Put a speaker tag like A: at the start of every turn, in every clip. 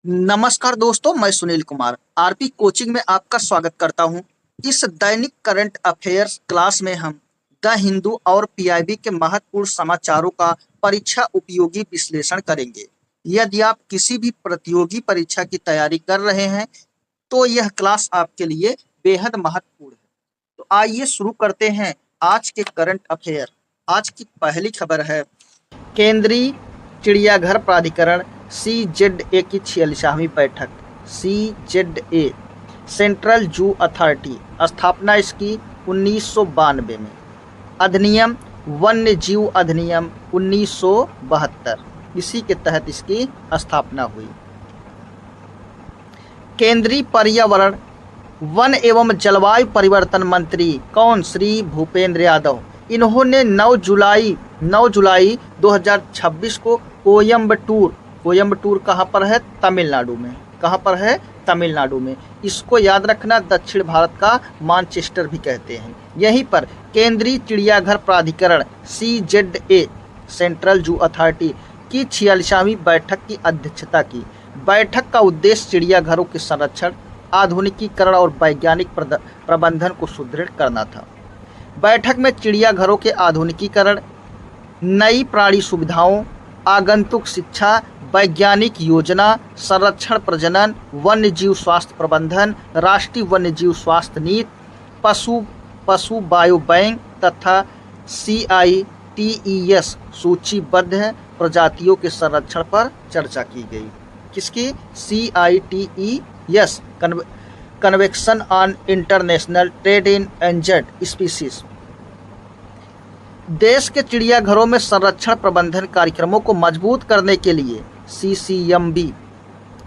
A: नमस्कार दोस्तों, मैं सुनील कुमार आरपी कोचिंग में आपका स्वागत करता हूं। इस दैनिक करंट अफेयर्स क्लास में हम द हिंदू और पीआईबी के महत्वपूर्ण समाचारों का परीक्षा उपयोगी विश्लेषण करेंगे। यदि आप किसी भी प्रतियोगी परीक्षा की तैयारी कर रहे हैं तो यह क्लास आपके लिए बेहद महत्वपूर्ण है। तो आइए शुरू करते हैं आज के करंट अफेयर। आज की पहली खबर है, केंद्रीय चिड़ियाघर प्राधिकरण CZA की 46वीं बैठक। CZA सेंट्रल जू अथॉरिटी, स्थापना इसकी 1992 में। अधिनियम वन्य जीव अधिनियम 1972, इसी के तहत इसकी स्थापना हुई। केंद्रीय पर्यावरण वन एवं जलवायु परिवर्तन मंत्री कौन? श्री भूपेंद्र यादव। इन्होंने 9 जुलाई 2026 को कोयम्बटूर कहाँ पर है? तमिलनाडु में। कहाँ पर है? तमिलनाडु में। इसको याद रखना, दक्षिण भारत का मानचेस्टर भी कहते हैं। यहीं पर केंद्रीय चिड़ियाघर प्राधिकरण CZA सेंट्रल जू अथॉरिटी की 46वीं बैठक की अध्यक्षता की। बैठक का उद्देश्य चिड़ियाघरों के संरक्षण, आधुनिकीकरण और वैज्ञानिक प्रबंधन को सुदृढ़ करना था। बैठक में चिड़ियाघरों के आधुनिकीकरण, नई प्राणी सुविधाओं, आगंतुक शिक्षा, वैज्ञानिक योजना, संरक्षण प्रजनन, वन्य जीव स्वास्थ्य प्रबंधन, राष्ट्रीय वन्य जीव स्वास्थ्य नीति, पशु बायो बैंक तथा CITES सूचीबद्ध प्रजातियों के संरक्षण पर चर्चा की गई। किसकी? CITES convention on international trade in endangered species. देश के चिड़ियाघरों में संरक्षण प्रबंधन कार्यक्रमों को मजबूत करने के लिए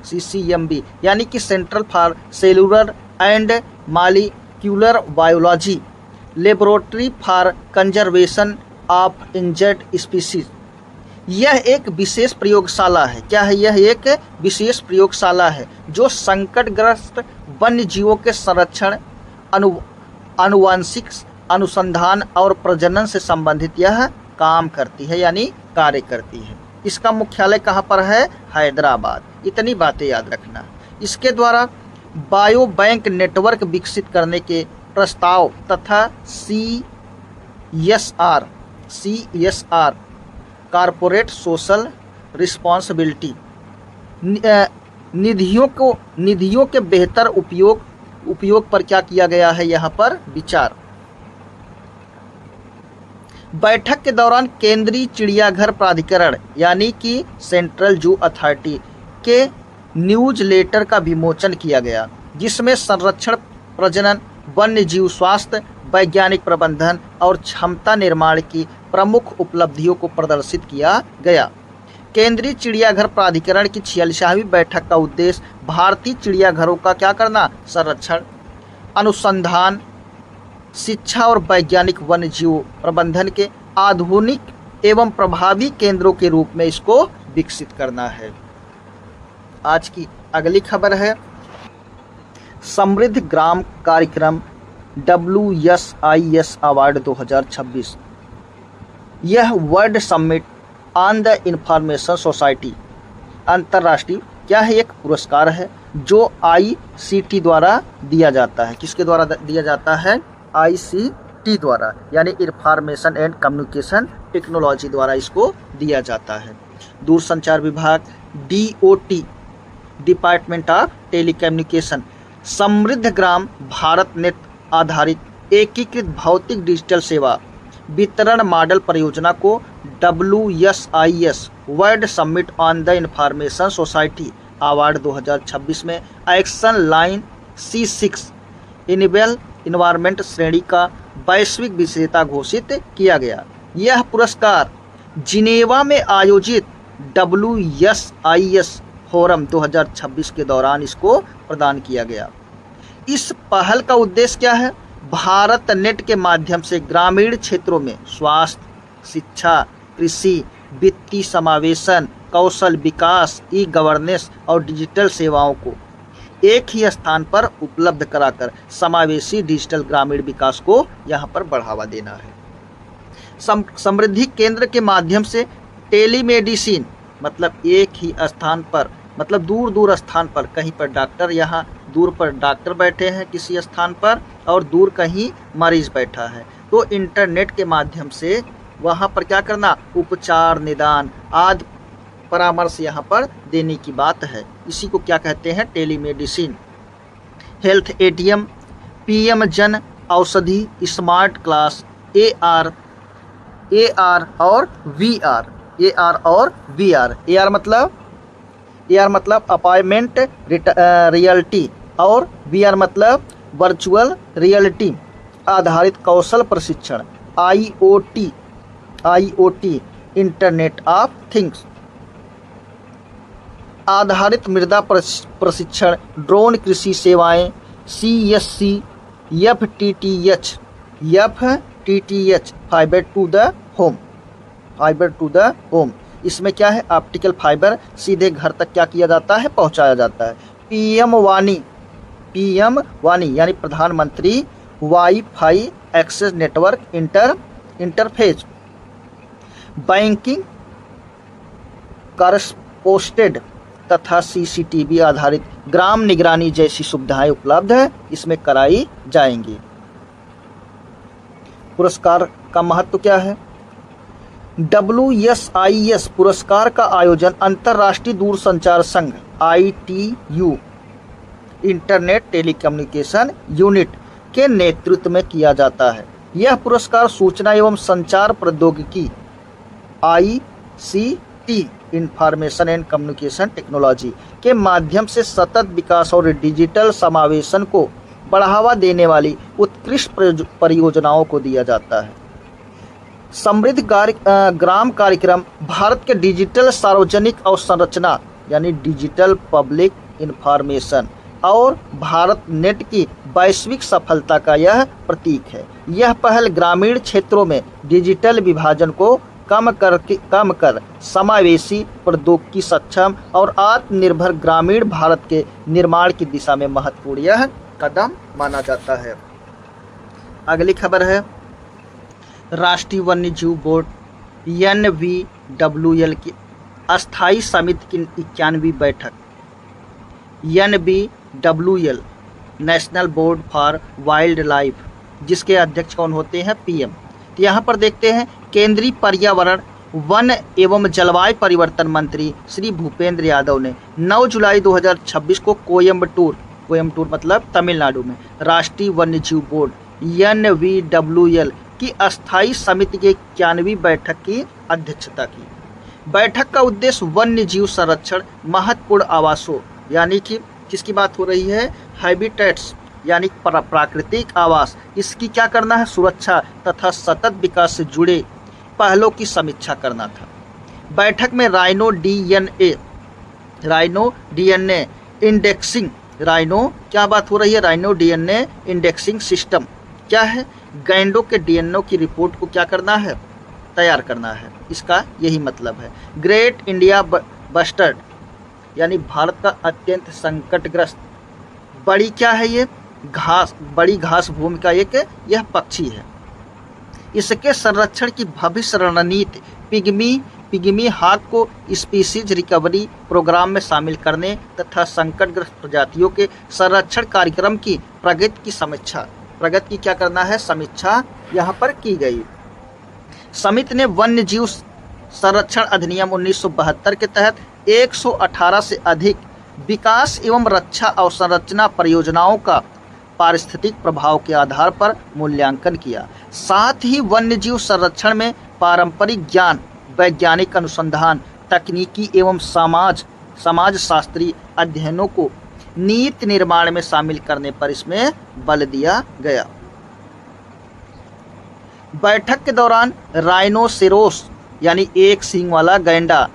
A: CCMB यानी कि central for cellular and molecular biology, laboratory for conservation of injured species, यह एक विशेष प्रयोगशाला है। क्या है? यह एक विशेष प्रयोगशाला है जो संकटग्रस्त वन्य जीवों के संरक्षण, आनुवंशिक अनुसंधान और प्रजनन से संबंधित यह काम करती है, यानी कार्य करती है। इसका मुख्यालय कहाँ पर है? हैदराबाद। इतनी बातें याद रखना। इसके द्वारा बायो बैंक नेटवर्क विकसित करने के प्रस्ताव तथा CSR कॉर्पोरेट सोशल रिस्पॉन्सिबिलिटी, निधियों के बेहतर उपयोग पर क्या किया गया है? यहाँ पर विचार। बैठक के दौरान केंद्रीय चिड़ियाघर प्राधिकरण यानी कि सेंट्रल जू अथॉरिटी के न्यूज लेटर का विमोचन किया गया, जिसमें संरक्षण, प्रजनन, वन्य जीव स्वास्थ्य, वैज्ञानिक प्रबंधन और क्षमता निर्माण की प्रमुख उपलब्धियों को प्रदर्शित किया गया। केंद्रीय चिड़ियाघर प्राधिकरण की 46वीं बैठक का उद्देश्य भारतीय चिड़ियाघरों का क्या करना? संरक्षण, अनुसंधान, शिक्षा और वैज्ञानिक वन्य जीव प्रबंधन के आधुनिक एवं प्रभावी केंद्रों के रूप में इसको विकसित करना है। आज की अगली खबर है, समृद्ध ग्राम कार्यक्रम WSIS अवार्ड 2026। यह world summit on the information society अंतर्राष्ट्रीय क्या है? एक पुरस्कार है जो ICT द्वारा दिया जाता है। किसके द्वारा दिया जाता है? ICT द्वारा, यानी इंफॉर्मेशन एंड कम्युनिकेशन टेक्नोलॉजी द्वारा इसको दिया जाता है। दूरसंचार विभाग DOT, डिपार्टमेंट ऑफ टेलीकम्युनिकेशन, समृद्ध ग्राम भारत नेट आधारित एकीकृत भौतिक डिजिटल सेवा वितरण मॉडल परियोजना को WSIS world summit on the information society award 2026 में action line C6 enable environment श्रेणी का वैश्विक विजेता घोषित किया गया। यह पुरस्कार जिनेवा में आयोजित WSIS फोरम 2026 के दौरान इसको प्रदान किया गया। इस पहल का उद्देश्य क्या है? भारत नेट के माध्यम से ग्रामीण क्षेत्रों में स्वास्थ्य, शिक्षा, कृषि, वित्तीय समावेशन, कौशल विकास, ई-गवर्नेंस और डिजिटल सेवाओं को एक ही स्थान पर उपलब्ध कराकर समावेशी डिजिटल ग्रामीण विकास को यहाँ पर बढ़ावा देना है। समृद्धि केंद्र के माध्यम से टेलीमेडिसिन मतलब एक ही स्थान पर मतलब दूर दूर स्थान पर, कहीं पर डॉक्टर, यहाँ दूर पर डॉक्टर बैठे हैं किसी स्थान पर और दूर कहीं मरीज बैठा है, तो इंटरनेट के माध्यम से वहाँ पर क्या करना, उपचार, निदान आदि परामर्श यहाँ पर देने की बात है। इसी को क्या कहते हैं, telemedicine. Health ATM, PM Jan Aushadhi, smart class, AR और वीआर। एआर मतलब अपॉइंटमेंट रियलिटी और वीआर मतलब वर्चुअल रियलिटी आधारित कौशल प्रशिक्षण, आईओटी इंटरनेट ऑफ थिंग्स आधारित मृदा प्रशिक्षण, ड्रोन कृषि सेवाएं, CSC, FTTH fibre to the home. इसमें क्या है, ऑप्टिकल फाइबर सीधे घर तक क्या किया जाता है, पहुंचाया जाता है। पीएम वाणी यानी प्रधानमंत्री wifi access network interface, banking correspondent तथा सीसीटीवी आधारित ग्राम निगरानी जैसी सुविधाएं उपलब्ध है, इसमें कराई जाएंगी। पुरस्कार का महत्व क्या है, WSIS पुरस्कार का आयोजन अंतर्राष्ट्रीय दूरसंचार संघ ITU इंटरनेट टेलीकम्युनिकेशन यूनिट के नेतृत्व में किया जाता है। यह पुरस्कार सूचना एवं संचार प्रौद्योगिकी ICT information and communication technology के माध्यम से सतत विकास और डिजिटल समावेशन को बढ़ावा देने वाली उत्कृष्ट परियोजनाओं को दिया जाता है। समृद्ध ग्राम कार्यक्रम भारत के डिजिटल सार्वजनिक अवसंरचना यानी डिजिटल पब्लिक इंफॉर्मेशन और भारत नेट की वैश्विक सफलता का यह प्रतीक है। यह पहल ग्रामीण क्षेत्रों में डिजिटल विभाजन को कम कर समावेशी, प्रौद्योगिकी सक्षम और आत्मनिर्भर ग्रामीण भारत के निर्माण की दिशा में महत्वपूर्ण यह कदम माना जाता है। अगली खबर है, राष्ट्रीय वन्यजीव बोर्ड NVWL की अस्थायी समिति की 91वीं बैठक। NVWL national board for wild life, जिसके अध्यक्ष कौन होते हैं, PM। तो यहाँ पर देखते हैं, केंद्रीय पर्यावरण, वन एवं जलवायु परिवर्तन मंत्री श्री भूपेंद्र यादव ने 9 जुलाई 2026 को कोयम्बटूर मतलब तमिलनाडु में राष्ट्रीय वन्यजीव बोर्ड NVWL की अस्थायी समिति की 91वीं बैठक की अध्यक्षता की। बैठक का उद्देश्य वन्य जीव संरक्षण, महत्वपूर्ण आवासों यानी कि किसकी बात हो रही है, हैबिटेट्स यानी प्राकृतिक आवास, इसकी क्या करना है, सुरक्षा तथा सतत विकास से जुड़े पहलों की समीक्षा करना था। बैठक में राइनो DNA इंडेक्सिंग, क्या बात हो रही है, राइनो DNA इंडेक्सिंग सिस्टम क्या है, गैंडों के DNA की रिपोर्ट को क्या करना है, तैयार करना है, इसका यही मतलब है। ग्रेट इंडिया बस्टर्ड यानी भारत का अत्यंत संकटग्रस्त बड़ी क्या है, ये बड़ी घास भूमि का एक यह पक्षी है। इसके संरक्षण की भविष्य रणनीति पिग्मी हाक को स्पीसीज रिकवरी प्रोग्राम में शामिल करने तथा संकटग्रस्त प्रजातियों के संरक्षण कार्यक्रम की प्रगति की क्या करना है, समीक्षा यहाँ पर की गई। समिति ने वन्य जीव संरक्षण अधिनियम 1972 के तहत 118 से अधिक विकास एवं रक्षा अवसंरचना परियोजनाओं का पारिस्थितिक प्रभाव के आधार पर मूल्यांकन किया। साथ ही वन्य जीव संरक्षण में पारंपरिक ज्ञान, वैज्ञानिक अनुसंधान, तकनीकी एवं समाज शास्त्रीय अध्ययनों को नीति निर्माण में शामिल करने पर इसमें बल दिया गया। बैठक के दौरान राइनोसेरोस यानी एक सींग वाला गैंडा,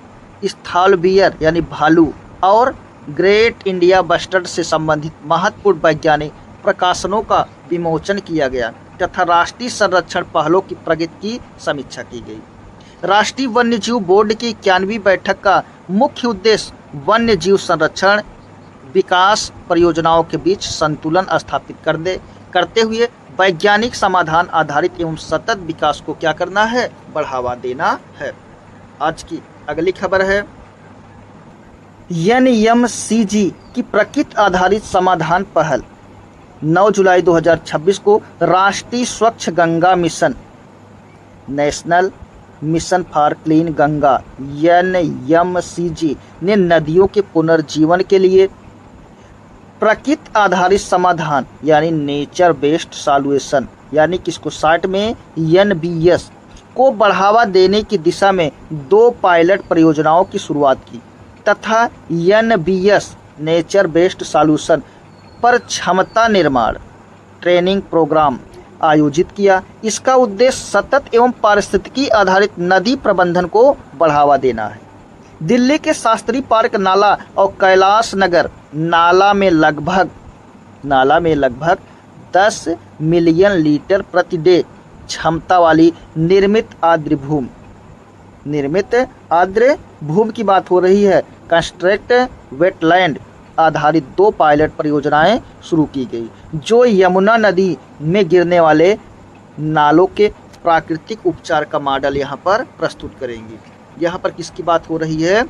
A: स्थालबियर यानी भालू और ग्रेट इंडिया बस्टर्ड से संबंधित महत्वपूर्ण वैज्ञानिक प्रकाशनों का विमोचन किया गया तथा राष्ट्रीय संरक्षण पहलों की प्रगति की समीक्षा की गई। राष्ट्रीय वन्यजीव बोर्ड की 91वीं बैठक का मुख्य उद्देश्य वन्य जीव संरक्षण विकास परियोजनाओं के बीच संतुलन स्थापित करते हुए वैज्ञानिक समाधान आधारित एवं सतत विकास को क्या करना है, बढ़ावा देना है। आज की अगली खबर है, NMCG की प्रकृति आधारित समाधान पहल 9 जुलाई 2026 को राष्ट्रीय स्वच्छ Ganga mission, national mission for clean Ganga NMCG ने नदियों के पुनर्जीवन के लिए प्रकृति आधारित समाधान यानी नेचर बेस्ड सॉल्यूशन यानी किसको शॉर्ट में NBS को बढ़ावा देने की दिशा में 2 पायलट परियोजनाओं की शुरुआत की तथा NBS नेचर बेस्ड सॉल्यूशन पर क्षमता निर्माण ट्रेनिंग प्रोग्राम आयोजित किया। इसका उद्देश्य सतत एवं पारिस्थितिकी आधारित नदी प्रबंधन को बढ़ावा देना है। दिल्ली के शास्त्री पार्क नाला और कैलाश नगर नाला में लगभग 10 मिलियन लीटर प्रति डे क्षमता वाली निर्मित आर्द्र भूमि की बात हो रही है। कंस्ट्रक्ट वेटलैंड आधारित 2 पायलट परियोजनाएं शुरू की गई जो यमुना नदी में गिरने वाले नालों के प्राकृतिक उपचार का मॉडल यहाँ पर प्रस्तुत करेंगी। यहाँ पर किसकी बात हो रही है?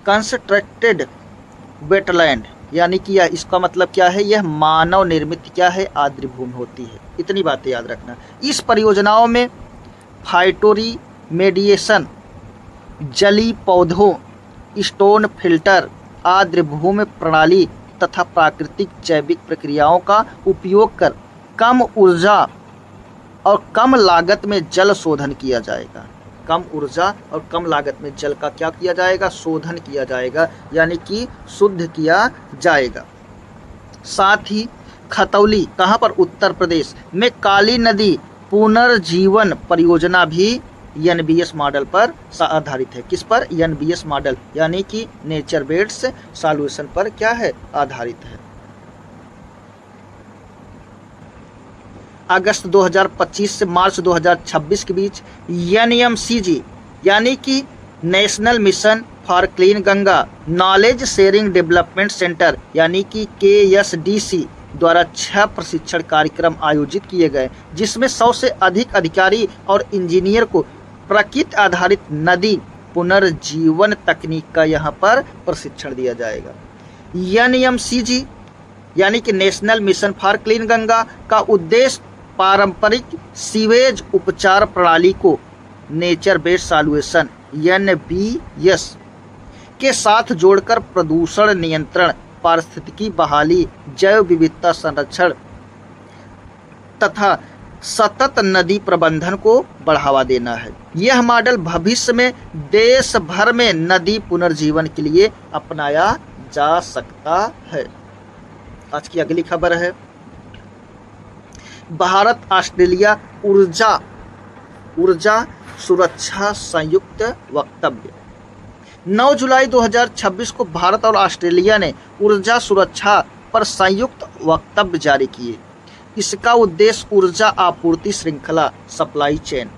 A: कंस्ट्रक्टेड वेटलैंड यानी कि यह इसका मतलब क्या है? यह मानव निर्मित क्या है? आर्द्र भूमि होती है। इतनी बातें याद रखना। इस परियोजनाओं में फाइटोरी मेडिएशन, जली पौधों, स्टोन फिल्टर, आर्द्र भूमि प्रणाली तथा प्राकृतिक जैविक प्रक्रियाओं का उपयोग कर कम ऊर्जा और कम लागत में जल शोधन किया जाएगा। कम ऊर्जा और कम लागत में जल का क्या किया जाएगा? शोधन किया जाएगा यानी कि शुद्ध किया जाएगा। साथ ही खतौली कहाँ पर? उत्तर प्रदेश में काली नदी पुनर्जीवन परियोजना भी NBS मॉडल पर आधारित है। किस पर? NBS मॉडल यानी कि नेचर बेस्ड सॉल्यूशन पर क्या है? आधारित है। अगस्त 2025 से मार्च 2026 के बीच NMCG यानी कि national mission for clean Ganga knowledge sharing development centre यानी कि KSDC द्वारा 6 प्रशिक्षण कार्यक्रम आयोजित किए गए जिसमें 100 से अधिक अधिकारी और इंजीनियर को प्रकृति आधारित नदी पुनर्जीवन तकनीक का यहाँ पर प्रशिक्षण दिया जाएगा। NMCG यानी कि national mission for clean Ganga का उद्देश्य पारंपरिक सीवेज उपचार प्रणाली को नेचर बेस्ड सॉल्यूशन NBS के साथ जोड़कर प्रदूषण नियंत्रण, पारिस्थितिकी बहाली, जैव विविधता संरक्षण तथा सतत नदी प्रबंधन को बढ़ावा देना है। यह मॉडल भविष्य में देश भर में नदी पुनर्जीवन के लिए अपनाया जा सकता है। आज की अगली खबर है भारत ऑस्ट्रेलिया ऊर्जा सुरक्षा संयुक्त वक्तव्य। 9 जुलाई 2026 को भारत और ऑस्ट्रेलिया ने ऊर्जा सुरक्षा पर संयुक्त वक्तव्य जारी किए। इसका उद्देश्य ऊर्जा आपूर्ति श्रृंखला सप्लाई चेन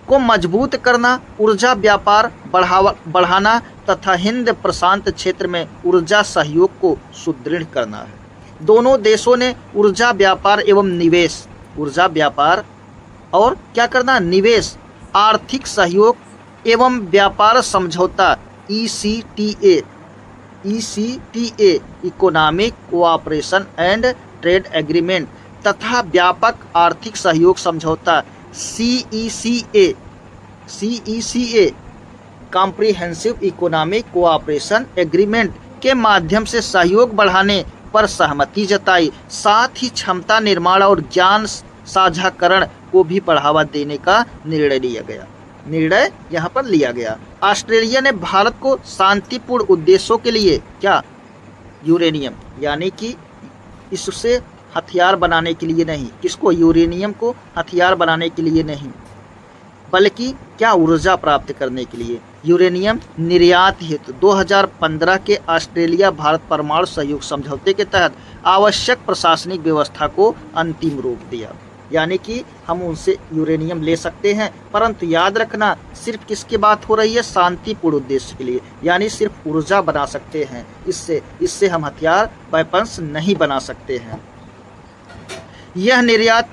A: को मजबूत करना, ऊर्जा व्यापार बढ़ाना तथा हिंद प्रशांत क्षेत्र में ऊर्जा सहयोग को सुदृढ़ करना है। दोनों देशों ने ऊर्जा व्यापार एवं निवेश, ऊर्जा व्यापार और क्या करना? निवेश, आर्थिक सहयोग एवं व्यापार समझौता ECTA economic cooperation and trade agreement तथा व्यापक आर्थिक सहयोग समझौता CECA comprehensive economic cooperation agreement के माध्यम से सहयोग बढ़ाने पर सहमति जताई। साथ ही क्षमता निर्माण और ज्ञान साझाकरण को भी बढ़ावा देने का निर्णय यहाँ पर लिया गया। ऑस्ट्रेलिया ने भारत को शांतिपूर्ण उद्देश्यों के लिए क्या? यूरेनियम यानी कि इससे हथियार बनाने के लिए नहीं, किसको? यूरेनियम को हथियार बनाने के लिए नहीं बल्कि क्या? ऊर्जा प्राप्त करने के लिए यूरेनियम निर्यात हेतु 2015 के ऑस्ट्रेलिया भारत परमाणु सहयोग समझौते के तहत आवश्यक प्रशासनिक व्यवस्था को अंतिम रूप दिया। यानी कि हम उनसे यूरेनियम ले सकते हैं, परंतु याद रखना सिर्फ किसकी बात हो रही है? शांतिपूर्ण उद्देश्य के लिए, यानी सिर्फ ऊर्जा बना सकते हैं। इससे हम हथियार वेपन्स नहीं बना सकते हैं। यह निर्यात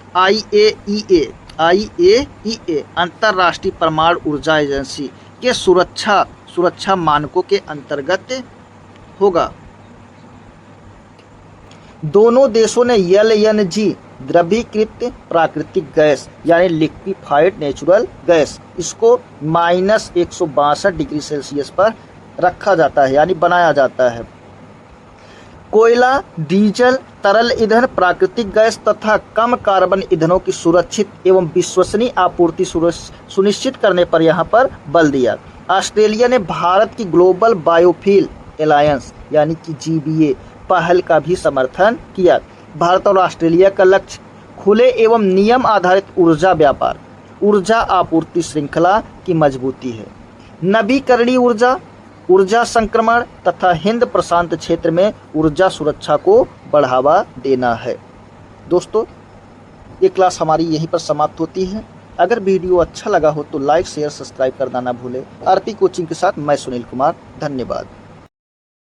A: IAEA अंतर्राष्ट्रीय परमाणु ऊर्जा एजेंसी के सुरक्षा मानकों के अंतर्गत होगा। दोनों देशों ने LNG द्रवीकृत प्राकृतिक गैस यानी लिक्विफाइड नेचुरल गैस, इसको -162 डिग्री सेल्सियस पर रखा जाता है यानी बनाया जाता है। कोयला, डीजल, तरल ईंधन, प्राकृतिक गैस तथा कम कार्बन ईंधनों की सुरक्षित एवं विश्वसनीय आपूर्ति सुनिश्चित करने पर यहाँ पर बल दिया। ऑस्ट्रेलिया ने भारत की ग्लोबल बायोफ्यूल अलायंस यानी कि GBA पहल का भी समर्थन किया। भारत और ऑस्ट्रेलिया का लक्ष्य खुले एवं नियम आधारित ऊर्जा व्यापार, ऊर्जा आपूर्ति श्रृंखला की मजबूती है, नवीकरणीय ऊर्जा, ऊर्जा संक्रमण तथा हिंद प्रशांत क्षेत्र में ऊर्जा सुरक्षा को बढ़ावा देना है। दोस्तों, ये क्लास हमारी यहीं पर समाप्त होती है। अगर वीडियो अच्छा लगा हो तो लाइक, शेयर, सब्सक्राइब करना ना भूलें। आरपी कोचिंग के साथ मैं सुनील कुमार, धन्यवाद।